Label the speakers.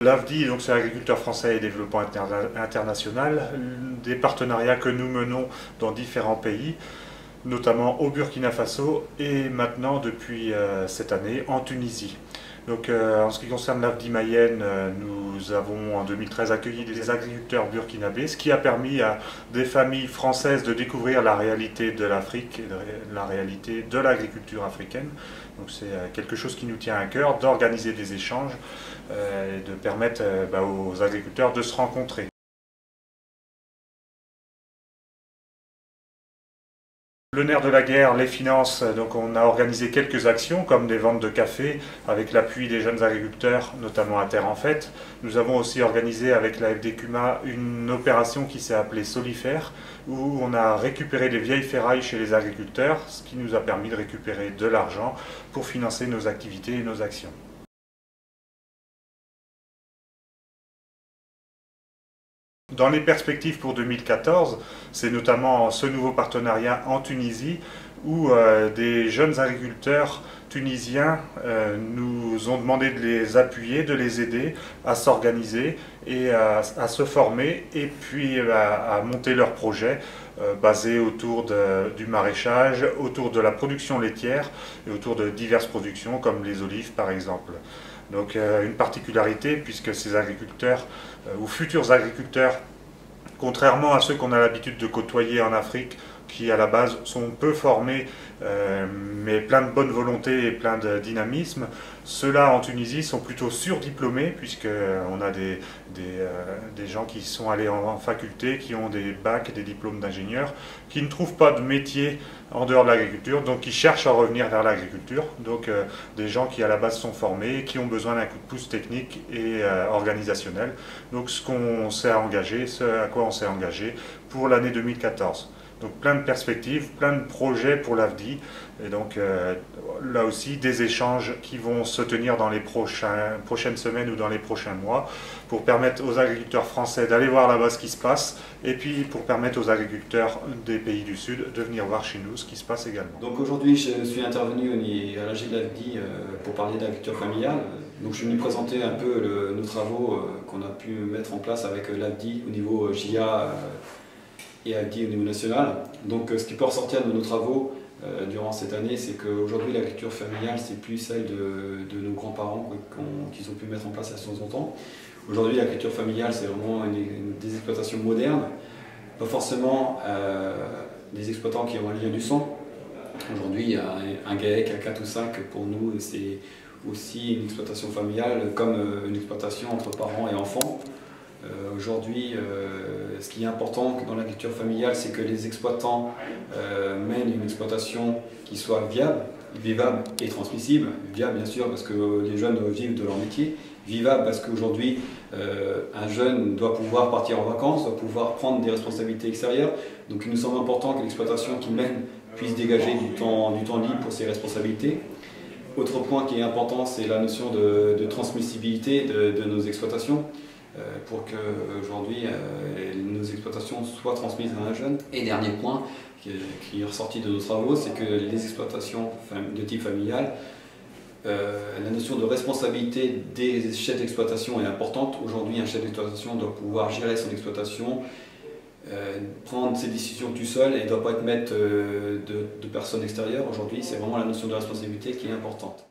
Speaker 1: L'AFDI, donc c'est Agriculteurs français et développement international, des partenariats que nous menons dans différents pays, notamment au Burkina Faso et maintenant depuis cette année en Tunisie. Donc, en ce qui concerne l'AFDI Mayenne, nous avons en 2013 accueilli des agriculteurs burkinabés, ce qui a permis à des familles françaises de découvrir la réalité de l'Afrique et la réalité de l'agriculture africaine. Donc c'est quelque chose qui nous tient à cœur, d'organiser des échanges et de permettre aux agriculteurs de se rencontrer. Le nerf de la guerre, les finances, donc on a organisé quelques actions comme des ventes de café avec l'appui des jeunes agriculteurs, notamment à Terre en Fête. Nous avons aussi organisé avec la FDCUMA une opération qui s'est appelée Solifère, où on a récupéré des vieilles ferrailles chez les agriculteurs, ce qui nous a permis de récupérer de l'argent pour financer nos activités et nos actions. Dans les perspectives pour 2014, c'est notamment ce nouveau partenariat en Tunisie où des jeunes agriculteurs tunisiens nous ont demandé de les appuyer, de les aider à s'organiser et à se former et puis à monter leurs projets basés autour du maraîchage, autour de la production laitière et autour de diverses productions comme les olives par exemple. Donc une particularité puisque ces agriculteurs ou futurs agriculteurs, contrairement à ceux qu'on a l'habitude de côtoyer en Afrique, qui à la base sont peu formés, mais plein de bonne volonté et plein de dynamisme. Ceux-là en Tunisie sont plutôt surdiplômés, puisqu'on a des gens qui sont allés en faculté, qui ont des bacs, des diplômes d'ingénieurs, qui ne trouvent pas de métier en dehors de l'agriculture, donc qui cherchent à revenir vers l'agriculture. Donc des gens qui à la base sont formés, qui ont besoin d'un coup de pouce technique et organisationnel. Donc ce à quoi on s'est engagé pour l'année 2014. Donc plein de perspectives, plein de projets pour l'AFDI et donc là aussi des échanges qui vont se tenir dans les prochaines semaines ou dans les prochains mois pour permettre aux agriculteurs français d'aller voir là-bas ce qui se passe et puis pour permettre aux agriculteurs des pays du Sud de venir voir chez nous ce qui se passe également.
Speaker 2: Donc aujourd'hui je suis intervenu à l'AG de l'AFDI pour parler d'agriculture familiale. Donc je vais nous présenter un peu nos travaux qu'on a pu mettre en place avec l'AFDI au niveau JA et AFDI au niveau national. Donc ce qui peut ressortir de nos travaux durant cette année, c'est qu'aujourd'hui l'agriculture familiale, c'est plus celle de nos grands-parents qu'ils ont pu mettre en place à 100 ans. Aujourd'hui l'agriculture familiale, c'est vraiment des exploitations modernes, pas forcément des exploitants qui ont un lien du sang. Aujourd'hui un GAEC à 4 ou 5 pour nous c'est aussi une exploitation familiale comme une exploitation entre parents et enfants. Aujourd'hui, ce qui est important dans l'agriculture familiale, c'est que les exploitants mènent une exploitation qui soit viable, vivable et transmissible. Viable bien sûr parce que les jeunes doivent vivre de leur métier. Vivable parce qu'aujourd'hui, un jeune doit pouvoir partir en vacances, doit pouvoir prendre des responsabilités extérieures. Donc il nous semble important que l'exploitation qu'il mène puisse dégager du temps libre pour ses responsabilités. Autre point qui est important, c'est la notion de transmissibilité de nos exploitations pour qu'aujourd'hui nos exploitations soient transmises à un jeune. Et dernier point qui est ressorti de nos travaux, c'est que les exploitations de type familial, la notion de responsabilité des chefs d'exploitation est importante. Aujourd'hui, un chef d'exploitation doit pouvoir gérer son exploitation, prendre ses décisions tout seul et ne doit pas être maître de personnes extérieures. Aujourd'hui, c'est vraiment la notion de responsabilité qui est importante.